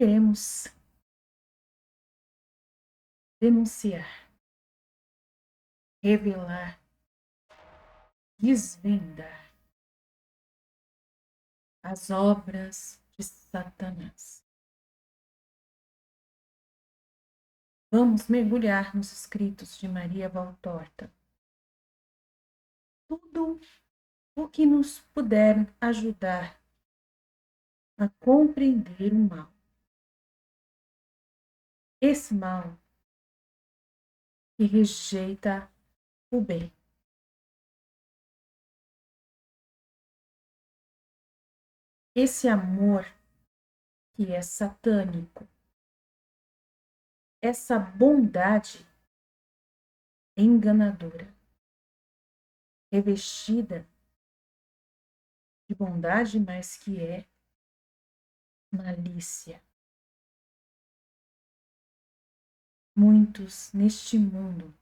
queremos denunciar, revelar, desvendar as obras de Satanás. Vamos mergulhar nos escritos de Maria Valtorta. Tudo o que nos puder ajudar a compreender o mal. Esse mal que rejeita o bem. Esse amor que é satânico. Essa bondade enganadora, revestida de bondade, mas que é malícia. Muitos neste mundo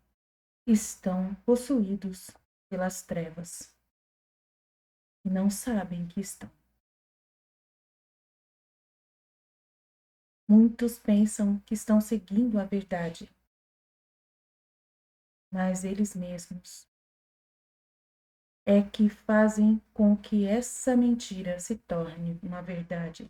estão possuídos pelas trevas e não sabem que estão. Muitos pensam que estão seguindo a verdade, mas eles mesmos é que fazem com que essa mentira se torne uma verdade.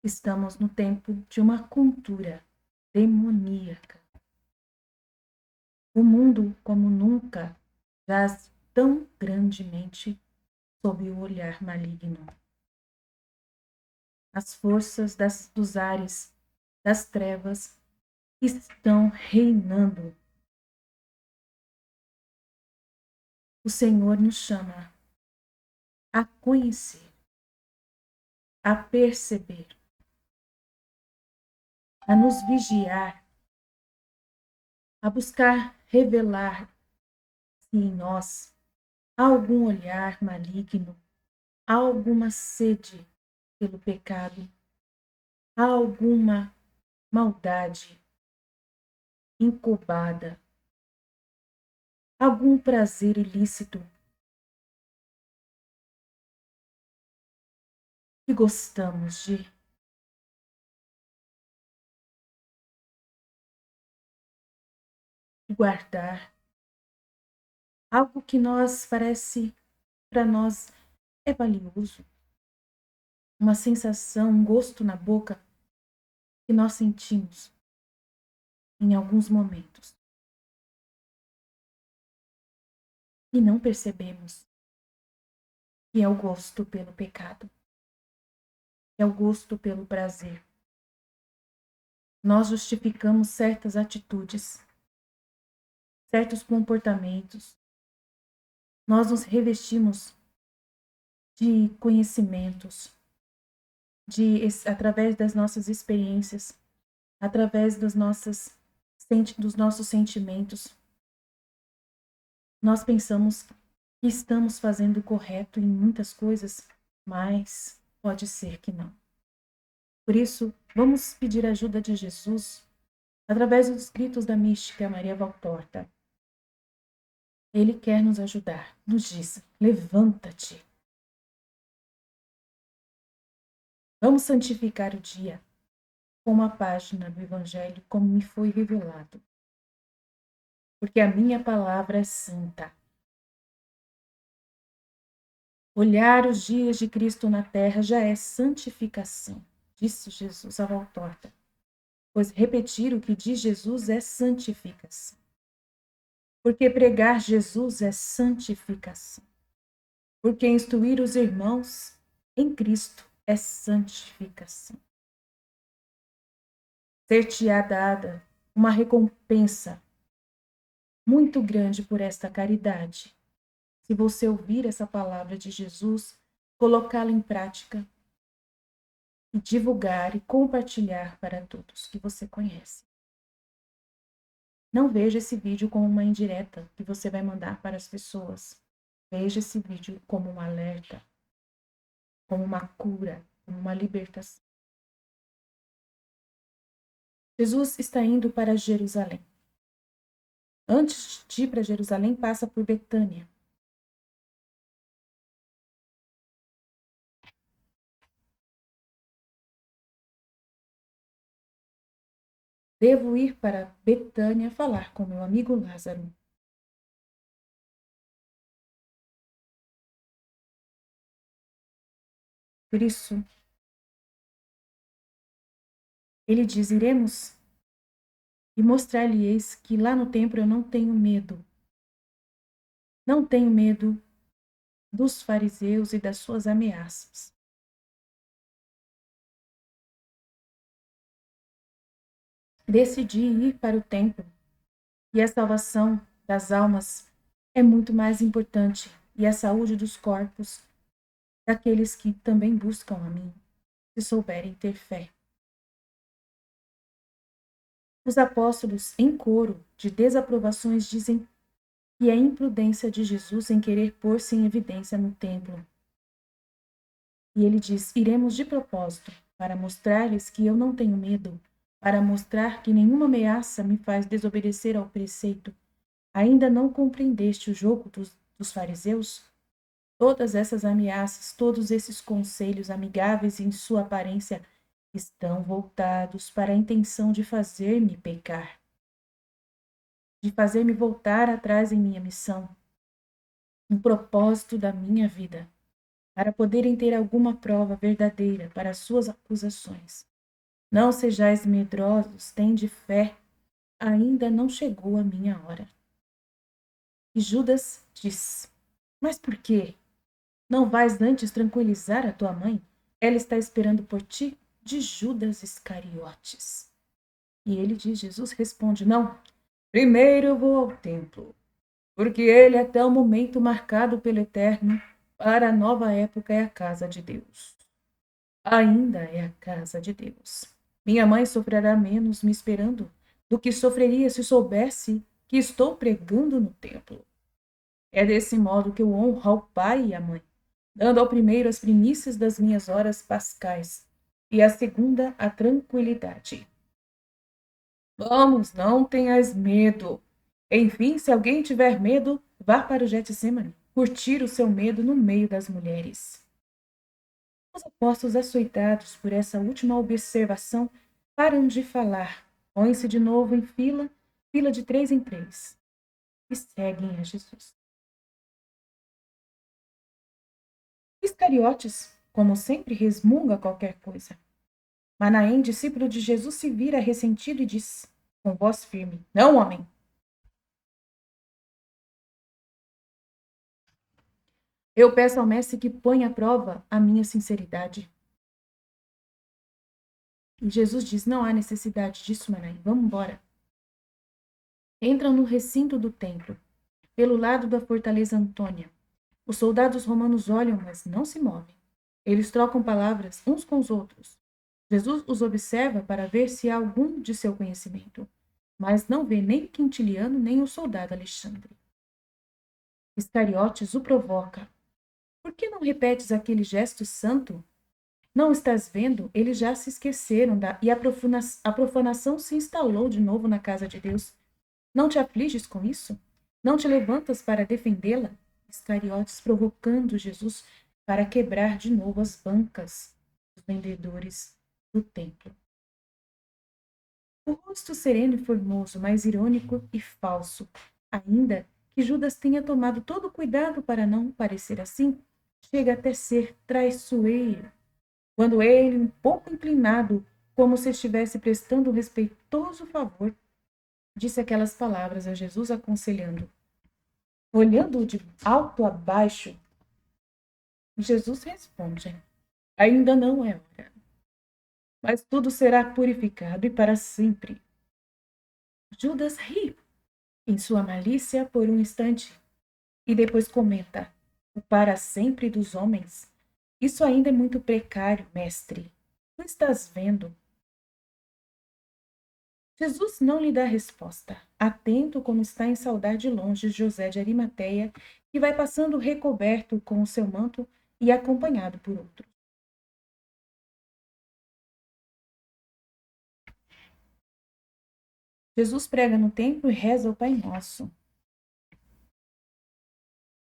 Estamos no tempo de uma cultura demoníaca. O mundo, como nunca, jaz tão grandemente sob o olhar maligno. As forças dos ares, das trevas, estão reinando. O Senhor nos chama a conhecer, a perceber, a nos vigiar, a buscar revelar se em nós há algum olhar maligno, há alguma sede pelo pecado, há alguma maldade incubada, algum prazer ilícito que gostamos de guardar, algo que parece para nós é valioso, uma sensação, um gosto na boca que nós sentimos em alguns momentos e não percebemos que é o gosto pelo pecado, é o gosto pelo prazer. Nós justificamos certas atitudes, certos comportamentos, nós nos revestimos de conhecimentos, através das nossas experiências, através dos nossos sentimentos. Nós pensamos que estamos fazendo o correto em muitas coisas, mas pode ser que não. Por isso, vamos pedir a ajuda de Jesus através dos escritos da mística Maria Valtorta. Ele quer nos ajudar, nos diz: levanta-te. Vamos santificar o dia com uma página do Evangelho como me foi revelado. Porque a minha palavra é santa. Olhar os dias de Cristo na terra já é santificação, disse Jesus a Valtorta. Pois repetir o que diz Jesus é santificação. Porque pregar Jesus é santificação. Porque instruir os irmãos em Cristo é santificação. Ser-te-á dada uma recompensa muito grande por esta caridade. Se você ouvir essa palavra de Jesus, colocá-la em prática e divulgar e compartilhar para todos que você conhece. Não veja esse vídeo como uma indireta que você vai mandar para as pessoas. Veja esse vídeo como um alerta, como uma cura, como uma libertação. Jesus está indo para Jerusalém. Antes de ir para Jerusalém, passa por Betânia. Devo ir para Betânia falar com meu amigo Lázaro. Por isso, ele diz: iremos e mostrar-lhe-eis que lá no templo eu não tenho medo. Não tenho medo dos fariseus e das suas ameaças. Decidi ir para o templo e a salvação das almas é muito mais importante e a saúde dos corpos daqueles que também buscam a mim, se souberem ter fé. Os apóstolos, em coro de desaprovações, dizem que é imprudência de Jesus em querer pôr-se em evidência no templo. E ele diz: iremos de propósito, para mostrar-lhes que eu não tenho medo, para mostrar que nenhuma ameaça me faz desobedecer ao preceito. Ainda não compreendeste o jogo dos fariseus? Todas essas ameaças, todos esses conselhos amigáveis em sua aparência, estão voltados para a intenção de fazer-me pecar, de fazer-me voltar atrás em minha missão, no propósito da minha vida, para poderem ter alguma prova verdadeira para as suas acusações. Não sejais medrosos, tende fé, ainda não chegou a minha hora. E Judas diz: mas por quê? Não vais antes tranquilizar a tua mãe? Ela está esperando por ti, de Judas Iscariotes. E ele diz, Jesus responde: não, primeiro eu vou ao templo, porque ele é até o momento marcado pelo Eterno para a nova época é a casa de Deus. Ainda é a casa de Deus. Minha mãe sofrerá menos me esperando do que sofreria se soubesse que estou pregando no templo. É desse modo que eu honro ao pai e à mãe, dando ao primeiro as primícias das minhas horas pascais e à segunda a tranquilidade. Vamos, não tenhas medo. Enfim, se alguém tiver medo, vá para o Getsemane, curtir o seu medo no meio das mulheres. Os apóstolos, açoitados por essa última observação, param de falar, põem-se de novo em fila, fila de 3 em 3, e seguem a Jesus. Iscariotes, como sempre, resmunga qualquer coisa. Manaém, discípulo de Jesus, se vira ressentido e diz, com voz firme: não, homem. Eu peço ao mestre que ponha à prova a minha sinceridade. E Jesus diz: não há necessidade disso, Manaém. Vamos embora. Entram no recinto do templo, pelo lado da fortaleza Antônia. Os soldados romanos olham, mas não se movem. Eles trocam palavras uns com os outros. Jesus os observa para ver se há algum de seu conhecimento, mas não vê nem Quintiliano nem o soldado Alexandre. Iscariotes o provoca. Por que não repetes aquele gesto santo? Não estás vendo? Eles já se esqueceram e a profanação se instalou de novo na casa de Deus. Não te afliges com isso? Não te levantas para defendê-la? Iscariotes provocando Jesus para quebrar de novo as bancas dos vendedores do templo. O rosto sereno e formoso, mais irônico e falso, ainda que Judas tenha tomado todo o cuidado para não parecer assim, chega até ser traiçoeiro. Quando ele, um pouco inclinado, como se estivesse prestando um respeitoso favor, disse aquelas palavras a Jesus, aconselhando. Olhando-o de alto a baixo, Jesus responde: ainda não é hora, mas tudo será purificado e para sempre. Judas ri em sua malícia por um instante e depois comenta: o para sempre dos homens. Isso ainda é muito precário, mestre. Tu estás vendo? Jesus não lhe dá resposta, atento como está em saudade longe José de Arimateia, que vai passando recoberto com o seu manto e acompanhado por outro. Jesus prega no templo e reza o Pai Nosso.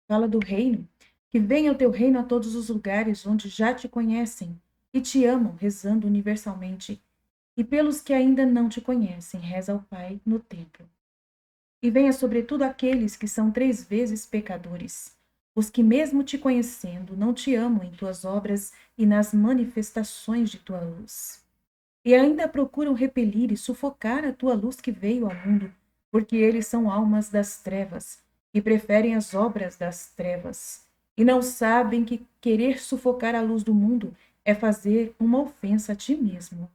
Fala do reino, que venha o teu reino a todos os lugares onde já te conhecem e te amam, rezando universalmente. e pelos que ainda não te conhecem, reza ao Pai no templo. E venha sobretudo aqueles que são 3 vezes pecadores, os que mesmo te conhecendo não te amam em tuas obras e nas manifestações de tua luz. E ainda procuram repelir e sufocar a tua luz que veio ao mundo, porque eles são almas das trevas e preferem as obras das trevas. E não sabem que querer sufocar a luz do mundo é fazer uma ofensa a ti mesmo.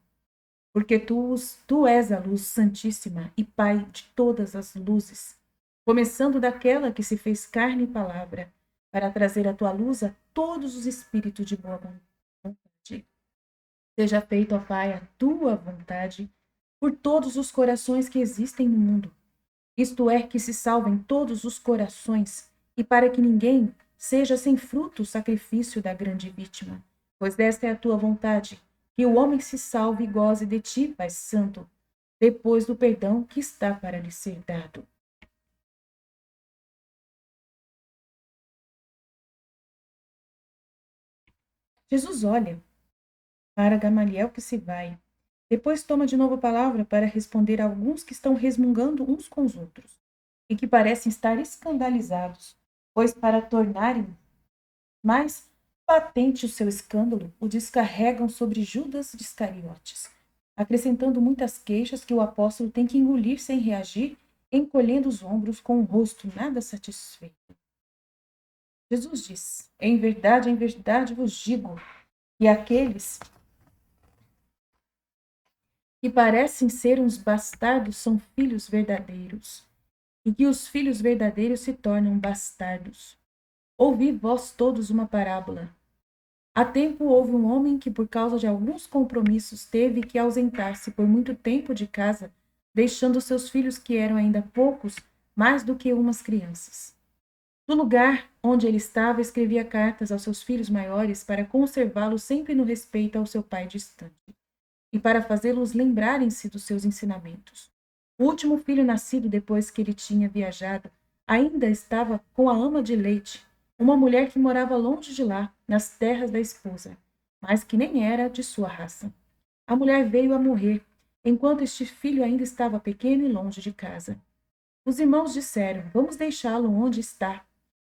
Porque tu és a luz santíssima e Pai de todas as luzes, começando daquela que se fez carne e palavra, para trazer a tua luz a todos os espíritos de boa vontade. Seja feita, ó Pai, a tua vontade por todos os corações que existem no mundo, isto é, que se salvem todos os corações, e para que ninguém seja sem fruto o sacrifício da grande vítima, pois esta é a tua vontade, que o homem se salve e goze de ti, Pai Santo, depois do perdão que está para lhe ser dado. Jesus olha para Gamaliel que se vai. Depois toma de novo a palavra para responder a alguns que estão resmungando uns com os outros e que parecem estar escandalizados, pois para tornarem mais patente o seu escândalo, o descarregam sobre Judas de Iscariotes, acrescentando muitas queixas que o apóstolo tem que engolir sem reagir, encolhendo os ombros com o rosto nada satisfeito. Jesus diz: em verdade vos digo que aqueles que parecem ser uns bastardos são filhos verdadeiros, e que os filhos verdadeiros se tornam bastardos. Ouvi vós todos uma parábola. Há tempo houve um homem que, por causa de alguns compromissos, teve que ausentar-se por muito tempo de casa, deixando seus filhos, que eram ainda poucos, mais do que umas crianças. No lugar onde ele estava, escrevia cartas aos seus filhos maiores para conservá-los sempre no respeito ao seu pai distante e para fazê-los lembrarem-se dos seus ensinamentos. O último filho nascido depois que ele tinha viajado ainda estava com a ama de leite, uma mulher que morava longe de lá, nas terras da esposa, mas que nem era de sua raça. A mulher veio a morrer, enquanto este filho ainda estava pequeno e longe de casa. Os irmãos disseram: vamos deixá-lo onde está,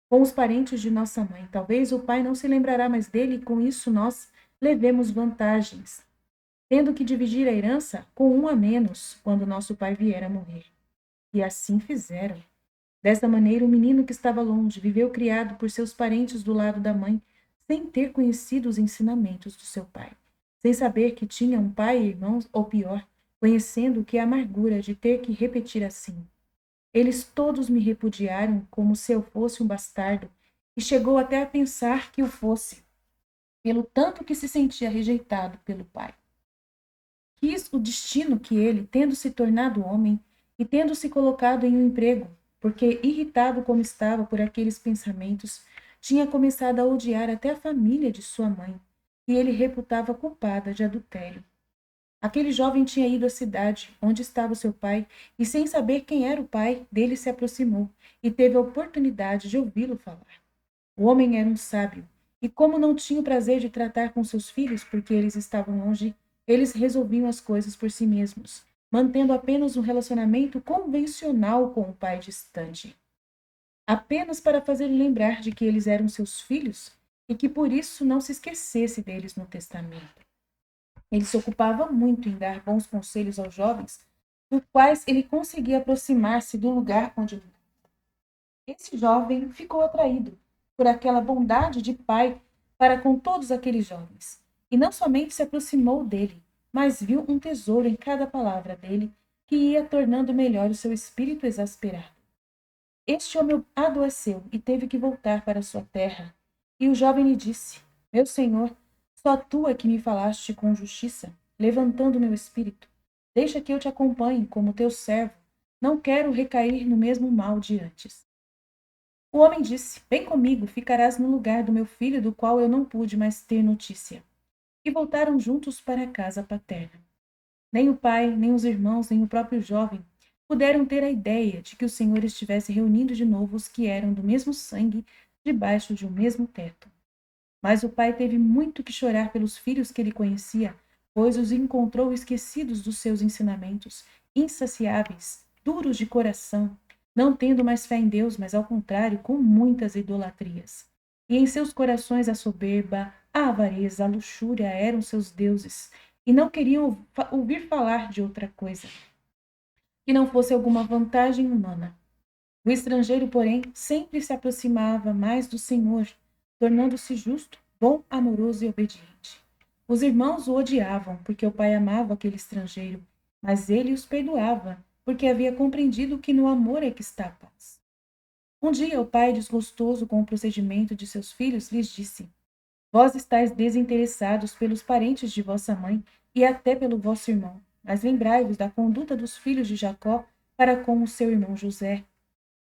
com os parentes de nossa mãe. Talvez o pai não se lembrará mais dele e com isso nós levemos vantagens, tendo que dividir a herança com um a menos quando nosso pai vier a morrer. E assim fizeram. Desta maneira, o menino que estava longe viveu criado por seus parentes do lado da mãe, sem ter conhecido os ensinamentos do seu pai, sem saber que tinha um pai e irmãos, ou pior, conhecendo o que é a amargura de ter que repetir assim. Eles todos me repudiaram como se eu fosse um bastardo, e chegou até a pensar que o fosse, pelo tanto que se sentia rejeitado pelo pai. Quis o destino que ele, tendo se tornado homem e tendo se colocado em um emprego, porque irritado como estava por aqueles pensamentos, tinha começado a odiar até a família de sua mãe, que ele reputava culpada de adultério. Aquele jovem tinha ido à cidade onde estava seu pai e, sem saber quem era o pai, dele se aproximou e teve a oportunidade de ouvi-lo falar. O homem era um sábio, e como não tinha o prazer de tratar com seus filhos porque eles estavam longe, eles resolviam as coisas por si mesmos, mantendo apenas um relacionamento convencional com o pai distante. Apenas para fazer lembrar de que eles eram seus filhos e que por isso não se esquecesse deles no testamento. Ele se ocupava muito em dar bons conselhos aos jovens, dos quais ele conseguia aproximar-se do lugar onde esse jovem ficou atraído por aquela bondade de pai para com todos aqueles jovens. E não somente se aproximou dele, mas viu um tesouro em cada palavra dele, que ia tornando melhor o seu espírito exasperado. Este homem adoeceu e teve que voltar para sua terra. E o jovem lhe disse: meu senhor, só tu é que me falaste com justiça, levantando meu espírito. Deixa que eu te acompanhe como teu servo. Não quero recair no mesmo mal de antes. O homem disse: vem comigo, ficarás no lugar do meu filho, do qual eu não pude mais ter notícia. E voltaram juntos para a casa paterna. Nem o pai, nem os irmãos, nem o próprio jovem puderam ter a ideia de que o Senhor estivesse reunindo de novo os que eram do mesmo sangue, debaixo de um mesmo teto. Mas o pai teve muito que chorar pelos filhos que ele conhecia, pois os encontrou esquecidos dos seus ensinamentos, insaciáveis, duros de coração, não tendo mais fé em Deus, mas ao contrário, com muitas idolatrias. E em seus corações a soberba, a avareza, a luxúria eram seus deuses, e não queriam ouvir falar de outra coisa, que não fosse alguma vantagem humana. O estrangeiro, porém, sempre se aproximava mais do Senhor, tornando-se justo, bom, amoroso e obediente. Os irmãos o odiavam, porque o pai amava aquele estrangeiro, mas ele os perdoava, porque havia compreendido que no amor é que está a paz. Um dia, o pai, desgostoso com o procedimento de seus filhos, lhes disse: Vós estáis desinteressados pelos parentes de vossa mãe e até pelo vosso irmão, mas lembrai-vos da conduta dos filhos de Jacó para com o seu irmão José.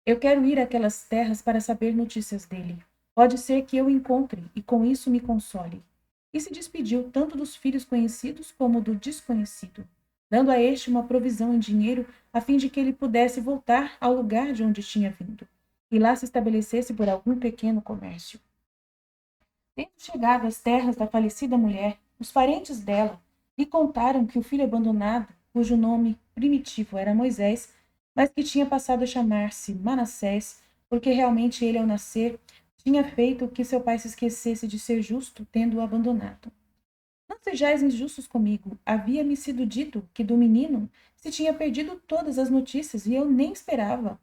Eu quero ir àquelas terras para saber notícias dele. Pode ser que eu o encontre e com isso me console. E se despediu tanto dos filhos conhecidos como do desconhecido, dando a este uma provisão em dinheiro a fim de que ele pudesse voltar ao lugar de onde tinha vindo e lá se estabelecesse por algum pequeno comércio. Tendo chegado às terras da falecida mulher, os parentes dela lhe contaram que o filho abandonado, cujo nome primitivo era Moisés, mas que tinha passado a chamar-se Manassés, porque realmente ele, ao nascer, tinha feito que seu pai se esquecesse de ser justo, tendo-o abandonado. Não sejais injustos comigo. Havia-me sido dito que do menino se tinha perdido todas as notícias e eu nem esperava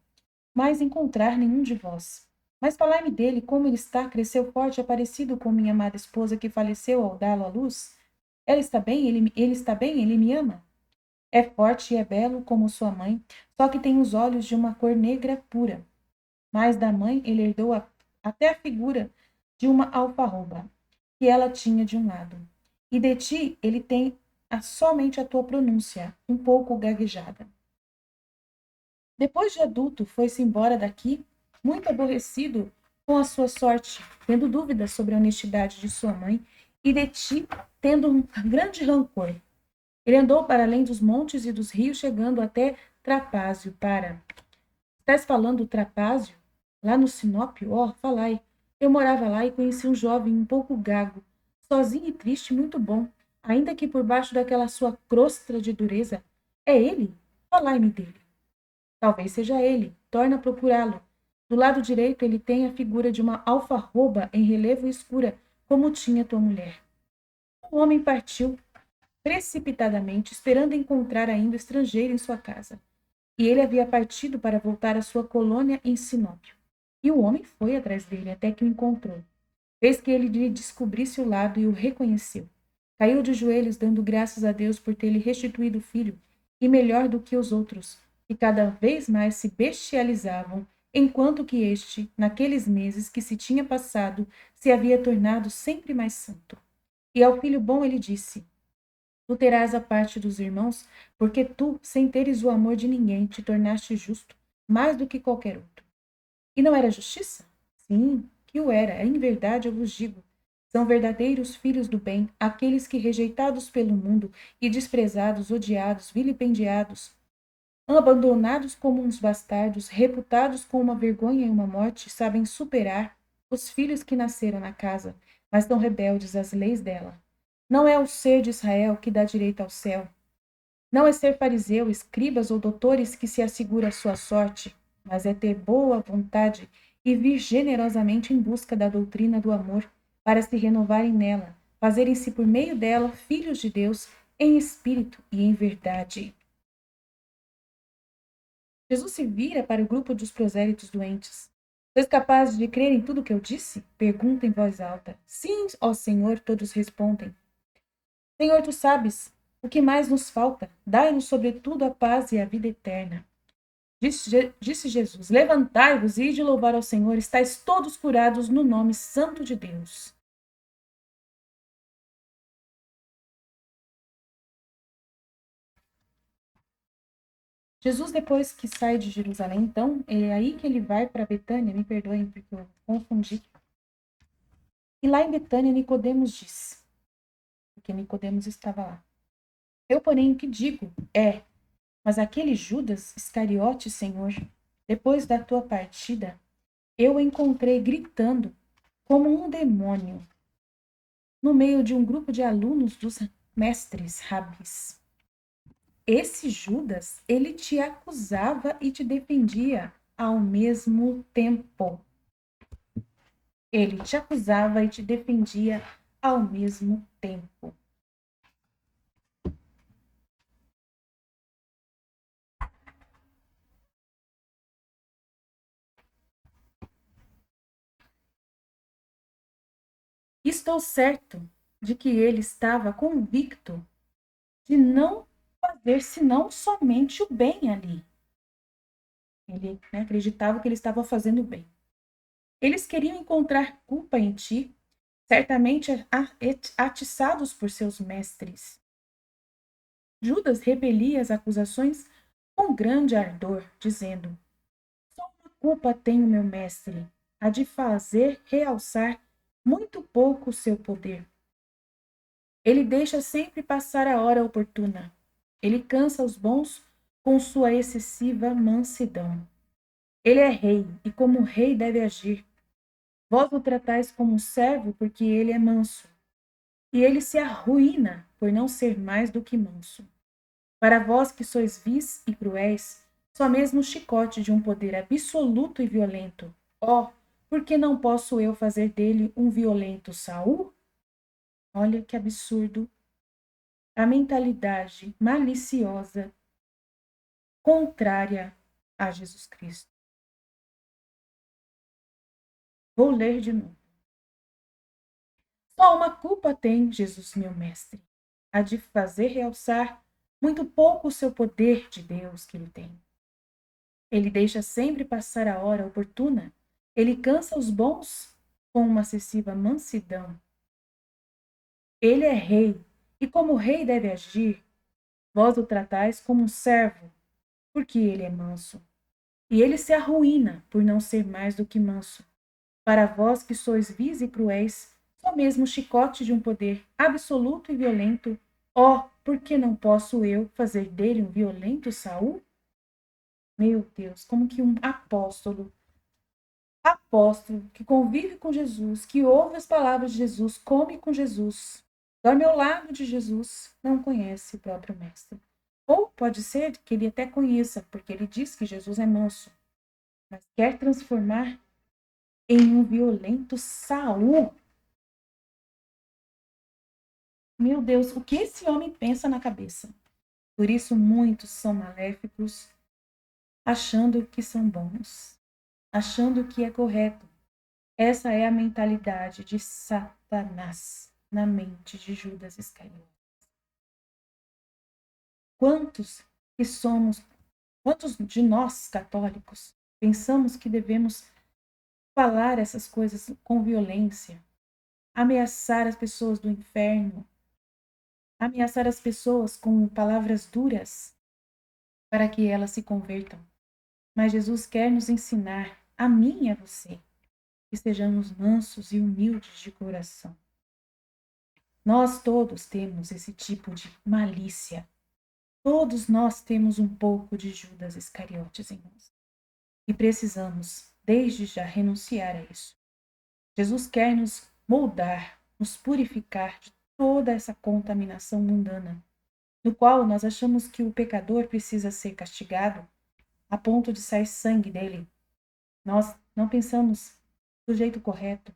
mais encontrar nenhum de vós. Mas falai-me dele, como ele está, cresceu forte, é parecido com minha amada esposa que faleceu ao dá-lo à luz? Ela está bem? Ele está bem? Ele me ama? É forte e é belo como sua mãe, só que tem os olhos de uma cor negra pura. Mas da mãe ele herdou até a figura de uma alfarroba, que ela tinha de um lado. E de ti ele tem somente a tua pronúncia, um pouco gaguejada. Depois de adulto, foi-se embora daqui, muito aborrecido com a sua sorte, tendo dúvidas sobre a honestidade de sua mãe, e de ti, tendo um grande rancor. Ele andou para além dos montes e dos rios, chegando até Trapázio, para... Estás falando Trapázio? Lá no Sinópio? Oh, falai. Eu morava lá e conheci um jovem um pouco gago, sozinho e triste, muito bom, ainda que por baixo daquela sua crosta de dureza. É ele? Falai-me dele. Talvez seja ele. Torna a procurá-lo. Do lado direito ele tem a figura de uma alfarroba em relevo escura, como tinha tua mulher. O homem partiu precipitadamente, esperando encontrar ainda estrangeiro em sua casa. E ele havia partido para voltar à sua colônia em Sinópio. E o homem foi atrás dele até que o encontrou. Fez que ele lhe descobrisse o lado e o reconheceu. Caiu de joelhos, dando graças a Deus por ter-lhe restituído o filho, e melhor do que os outros, que cada vez mais se bestializavam, enquanto que este, naqueles meses que se tinha passado, se havia tornado sempre mais santo. E ao filho bom ele disse: Tu terás a parte dos irmãos, porque tu, sem teres o amor de ninguém, te tornaste justo, mais do que qualquer outro. E não era justiça? Sim, que o era. Em verdade eu vos digo. São verdadeiros filhos do bem, aqueles que, rejeitados pelo mundo e desprezados, odiados, vilipendiados, abandonados como uns bastardos, reputados com uma vergonha e uma morte, sabem superar os filhos que nasceram na casa, mas são rebeldes às leis dela. Não é o ser de Israel que dá direito ao céu. Não é ser fariseu, escribas ou doutores que se assegura a sua sorte, mas é ter boa vontade e vir generosamente em busca da doutrina do amor, para se renovarem nela, fazerem-se por meio dela filhos de Deus em espírito e em verdade. Jesus se vira para o grupo dos prosélitos doentes. Sois capazes de crer em tudo o que eu disse? Pergunta em voz alta. Sim, ó Senhor, todos respondem. Senhor, tu sabes o que mais nos falta. Dai-nos, sobretudo, a paz e a vida eterna. Disse Jesus: Levantai-vos e ide louvar ao Senhor, estáis todos curados no nome santo de Deus. Jesus, depois que sai de Jerusalém, então, é aí que ele vai para Betânia, me perdoem porque eu confundi. E lá em Betânia, Nicodemos diz, porque Nicodemos estava lá. Eu, porém, o que digo é, mas aquele Judas Iscariote, Senhor, depois da tua partida, eu o encontrei gritando como um demônio no meio de um grupo de alunos dos mestres, rabis. Esse Judas, ele te acusava e te defendia ao mesmo tempo. Ele te acusava e te defendia ao mesmo tempo. Estou certo de que ele estava convicto de não fazer senão somente o bem ali. Ele acreditava que ele estava fazendo o bem. Eles queriam encontrar culpa em ti, certamente atiçados por seus mestres. Judas repelia as acusações com grande ardor, dizendo: só uma culpa tem o meu mestre, a de fazer realçar muito pouco o seu poder. Ele deixa sempre passar a hora oportuna. Ele cansa os bons com sua excessiva mansidão. Ele é rei, e como rei deve agir. Vós o tratais como um servo, porque ele é manso. E ele se arruína por não ser mais do que manso. Para vós que sois vis e cruéis, só mesmo o chicote de um poder absoluto e violento. Ó, por que não posso eu fazer dele um violento Saul? Olha que absurdo. A mentalidade maliciosa contrária a Jesus Cristo. Vou ler de novo. Só uma culpa tem Jesus, meu mestre, a de fazer realçar muito pouco o seu poder de Deus que ele tem. Ele deixa sempre passar a hora oportuna. Ele cansa os bons com uma excessiva mansidão. Ele é rei, e como rei deve agir. Vós o tratais como um servo, porque ele é manso. E ele se arruína por não ser mais do que manso. Para vós que sois vis e cruéis, só mesmo o chicote de um poder absoluto e violento. Ó, por que não posso eu fazer dele um violento Saul? Meu Deus, como que um apóstolo que convive com Jesus, que ouve as palavras de Jesus, come com Jesus, dorme ao lado de Jesus, não conhece o próprio mestre. Ou pode ser que ele até conheça, porque ele diz que Jesus é manso, mas quer transformar em um violento Saul. Meu Deus, o que esse homem pensa na cabeça? Por isso muitos são maléficos, achando que são bons, achando que é correto. Essa é a mentalidade de Satanás na mente de Judas Iscariotes. Quantos que somos, quantos de nós católicos pensamos que devemos falar essas coisas com violência, ameaçar as pessoas do inferno, ameaçar as pessoas com palavras duras para que elas se convertam? Mas Jesus quer nos ensinar, a mim e a você, que sejamos mansos e humildes de coração. Nós todos temos esse tipo de malícia. Todos nós temos um pouco de Judas Iscariotes em nós. E precisamos, desde já, renunciar a isso. Jesus quer nos moldar, nos purificar de toda essa contaminação mundana, no qual nós achamos que o pecador precisa ser castigado a ponto de sair sangue dele. Nós não pensamos do jeito correto.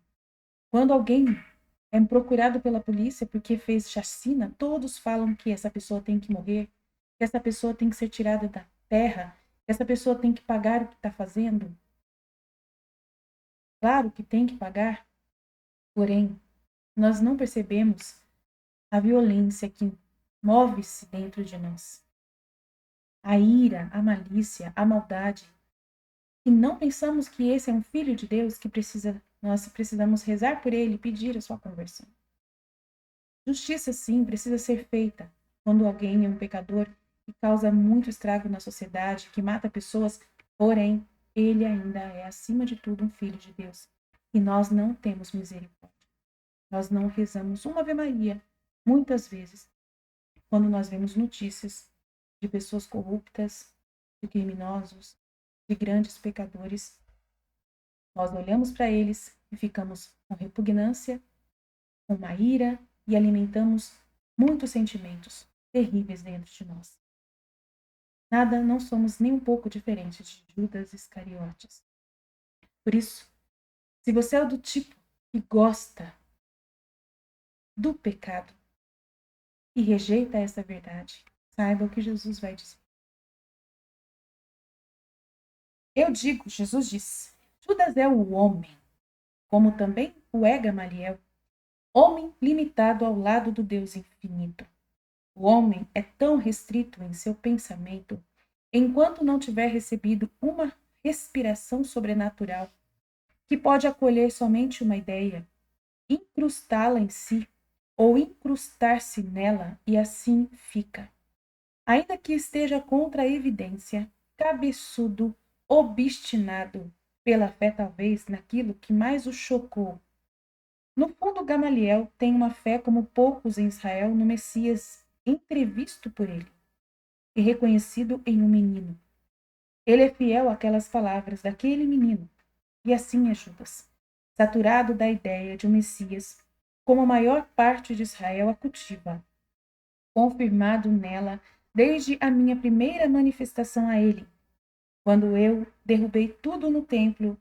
Quando alguém é procurado pela polícia porque fez chacina, todos falam que essa pessoa tem que morrer, que essa pessoa tem que ser tirada da terra, que essa pessoa tem que pagar o que está fazendo. Claro que tem que pagar, porém, nós não percebemos a violência que move-se dentro de nós. A ira, a malícia, a maldade. E não pensamos que esse é um filho de Deus que nós precisamos rezar por ele e pedir a sua conversão. Justiça, sim, precisa ser feita quando alguém é um pecador que causa muito estrago na sociedade, que mata pessoas, porém, ele ainda é, acima de tudo, um filho de Deus. E nós não temos misericórdia. Nós não rezamos uma Ave Maria, muitas vezes, quando nós vemos notícias de pessoas corruptas, de criminosos, de grandes pecadores. Nós olhamos para eles e ficamos com repugnância, com uma ira, e alimentamos muitos sentimentos terríveis dentro de nós. Nada, não somos nem um pouco diferentes de Judas Iscariotes. Por isso, se você é do tipo que gosta do pecado e rejeita essa verdade, saiba o que Jesus vai dizer. Eu digo, Jesus disse, Judas é o homem, como também o é Gamaliel, homem limitado ao lado do Deus infinito. O homem é tão restrito em seu pensamento, enquanto não tiver recebido uma respiração sobrenatural, que pode acolher somente uma ideia, incrustá-la em si, ou incrustar-se nela, e assim fica. Ainda que esteja contra a evidência, cabeçudo, obstinado, pela fé talvez naquilo que mais o chocou. No fundo, Gamaliel tem uma fé como poucos em Israel no Messias entrevisto por ele e reconhecido em um menino. Ele é fiel àquelas palavras daquele menino, e assim é Judas, saturado da ideia de um Messias, como a maior parte de Israel a cultiva, confirmado nela desde a minha primeira manifestação a ele, quando eu derrubei tudo no templo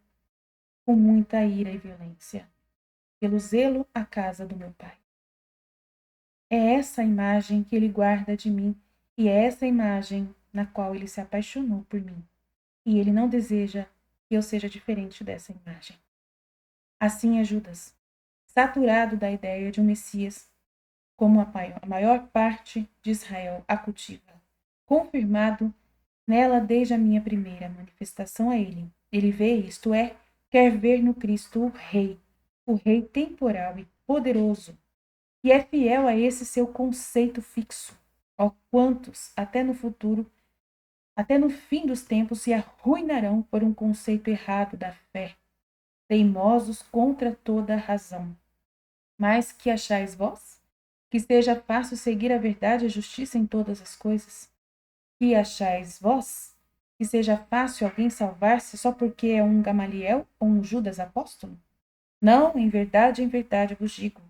com muita ira e violência, pelo zelo à casa do meu pai. É essa a imagem que ele guarda de mim, e é essa imagem na qual ele se apaixonou por mim. E ele não deseja que eu seja diferente dessa imagem. Assim é Judas, saturado da ideia de um Messias, como a maior parte de Israel a cultiva, confirmado nela desde a minha primeira manifestação a ele. Ele vê, isto é, quer ver no Cristo o Rei temporal e poderoso, e é fiel a esse seu conceito fixo, ó quantos, até no fim dos tempos, se arruinarão por um conceito errado da fé, teimosos contra toda a razão. Mas que achais vós? Que seja fácil seguir a verdade e a justiça em todas as coisas? Que achais vós? Que seja fácil alguém salvar-se só porque é um Gamaliel ou um Judas apóstolo? Não, em verdade vos digo,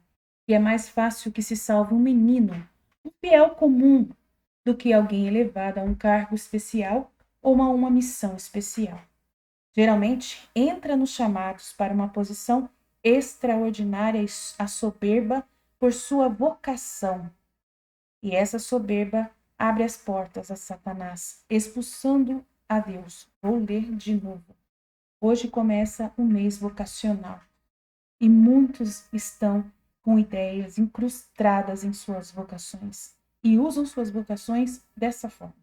que é mais fácil que se salve um menino, um fiel comum, do que alguém elevado a um cargo especial ou a uma missão especial. Geralmente, entra nos chamados para uma posição extraordinária a soberba por sua vocação. E essa soberba abre as portas a Satanás, expulsando a Deus. Vou ler de novo. Hoje começa o mês vocacional e muitos estão com ideias incrustadas em suas vocações e usam suas vocações dessa forma.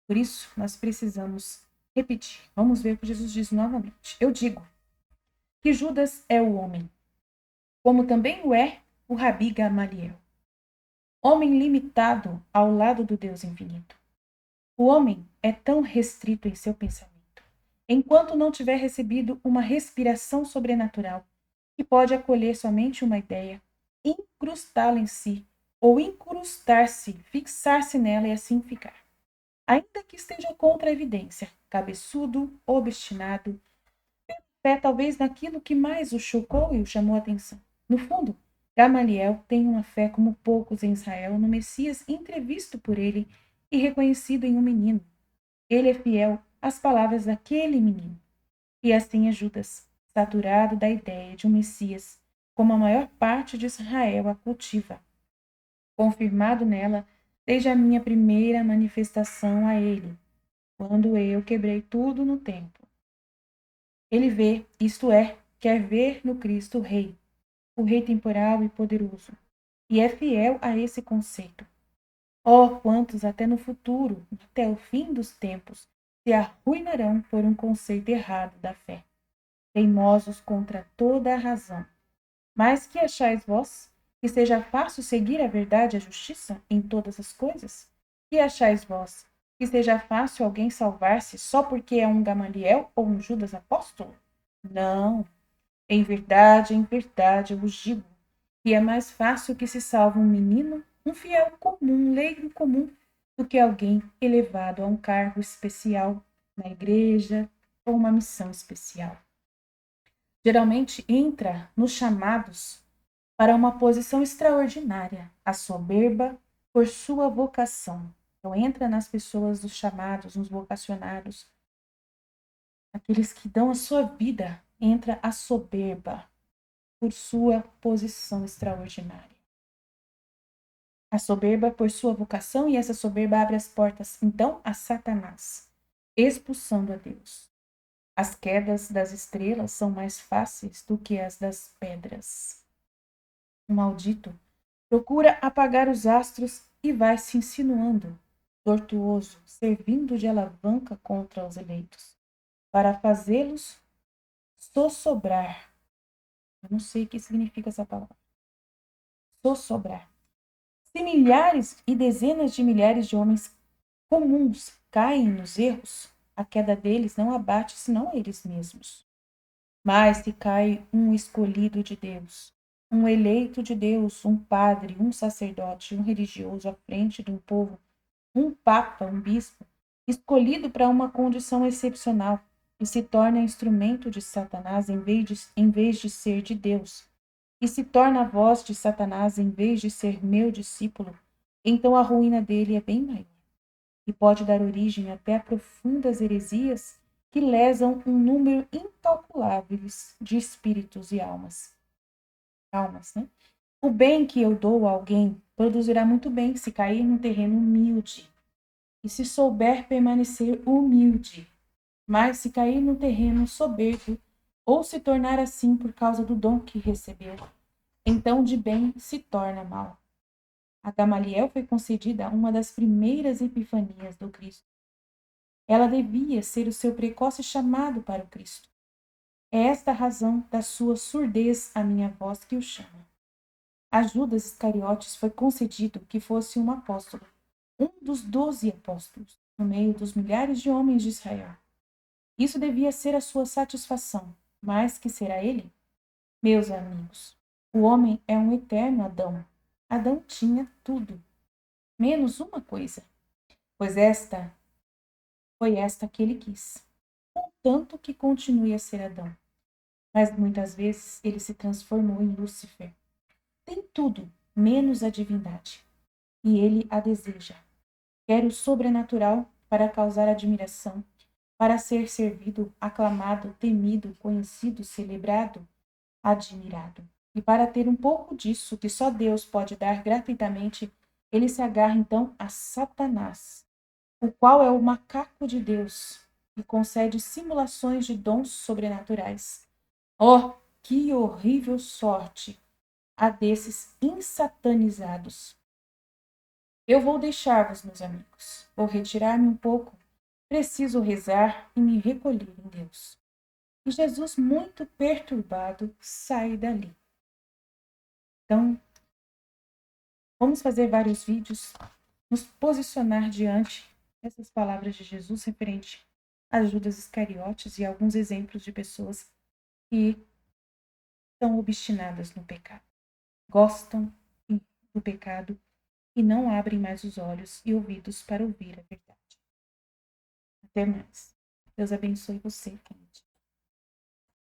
Por isso, nós precisamos repetir. Vamos ver o que Jesus diz novamente. Eu digo que Judas é o homem, como também o é o Rabi Gamaliel. Homem limitado ao lado do Deus infinito. O homem é tão restrito em seu pensamento, enquanto não tiver recebido uma respiração sobrenatural, que pode acolher somente uma ideia, incrustá-la em si, ou incrustar-se, fixar-se nela e assim ficar. Ainda que esteja contra a evidência, cabeçudo, obstinado, fé talvez naquilo que mais o chocou e o chamou a atenção. No fundo, Gamaliel tem uma fé como poucos em Israel no Messias entrevisto por ele e reconhecido em um menino. Ele é fiel às palavras daquele menino. E assim é Judas, saturado da ideia de um Messias, como a maior parte de Israel a cultiva, confirmado nela desde a minha primeira manifestação a ele, quando eu quebrei tudo no templo. Ele vê, isto é, quer ver no Cristo o Rei temporal e poderoso, e é fiel a esse conceito. Oh, quantos até no futuro, até o fim dos tempos, se arruinarão por um conceito errado da fé, teimosos contra toda a razão. Mas que achais vós? Que seja fácil seguir a verdade e a justiça em todas as coisas? Que achais vós? Que seja fácil alguém salvar-se só porque é um Gamaliel ou um Judas apóstolo? Não. Em verdade, eu vos digo que é mais fácil que se salve um menino, um fiel comum, um leigo comum, do que alguém elevado a um cargo especial na igreja ou uma missão especial. Geralmente entra nos chamados para uma posição extraordinária, a soberba por sua vocação. Então entra nas pessoas dos chamados, nos vocacionados, aqueles que dão a sua vida, entra a soberba por sua posição extraordinária. A soberba por sua vocação, e essa soberba abre as portas, então, a Satanás, expulsando a Deus. As quedas das estrelas são mais fáceis do que as das pedras. O maldito procura apagar os astros e vai se insinuando, tortuoso, servindo de alavanca contra os eleitos, para fazê-los sossobrar. Eu não sei o que significa essa palavra. Sossobrar. Se milhares e dezenas de milhares de homens comuns caem nos erros, a queda deles não abate senão eles mesmos. Mas se cai um escolhido de Deus, um eleito de Deus, um padre, um sacerdote, um religioso à frente de um povo, um papa, um bispo, escolhido para uma condição excepcional e se torna instrumento de Satanás em vez de ser de Deus, e se torna a voz de Satanás em vez de ser meu discípulo, então a ruína dele é bem maior e pode dar origem até a profundas heresias que lesam um número incalculável de espíritos e almas. Almas, né? O bem que eu dou a alguém produzirá muito bem se cair num terreno humilde e se souber permanecer humilde, mas se cair num terreno soberbo ou se tornar assim por causa do dom que recebeu, então de bem se torna mal. A Gamaliel foi concedida uma das primeiras epifanias do Cristo. Ela devia ser o seu precoce chamado para o Cristo. É esta a razão da sua surdez à minha voz que o chama. A Judas Iscariotes foi concedido que fosse um apóstolo, um dos 12 apóstolos, no meio dos milhares de homens de Israel. Isso devia ser a sua satisfação, mas que será ele? Meus amigos, o homem é um eterno Adão. Adão tinha tudo, menos uma coisa, pois foi esta que ele quis, contanto que continue a ser Adão. Mas muitas vezes ele se transformou em Lúcifer. Tem tudo, menos a divindade, e ele a deseja. Quer o sobrenatural para causar admiração, para ser servido, aclamado, temido, conhecido, celebrado, admirado. E para ter um pouco disso que só Deus pode dar gratuitamente, ele se agarra então a Satanás, o qual é o macaco de Deus e concede simulações de dons sobrenaturais. Oh, que horrível sorte a desses insatanizados! Eu vou deixar-vos, meus amigos. Vou retirar-me um pouco. Preciso rezar e me recolher em Deus. E Jesus, muito perturbado, sai dali. Então, vamos fazer vários vídeos, nos posicionar diante dessas palavras de Jesus referente a Judas Iscariotes e alguns exemplos de pessoas que estão obstinadas no pecado. Gostam do pecado e não abrem mais os olhos e ouvidos para ouvir a verdade. Até mais. Deus abençoe você.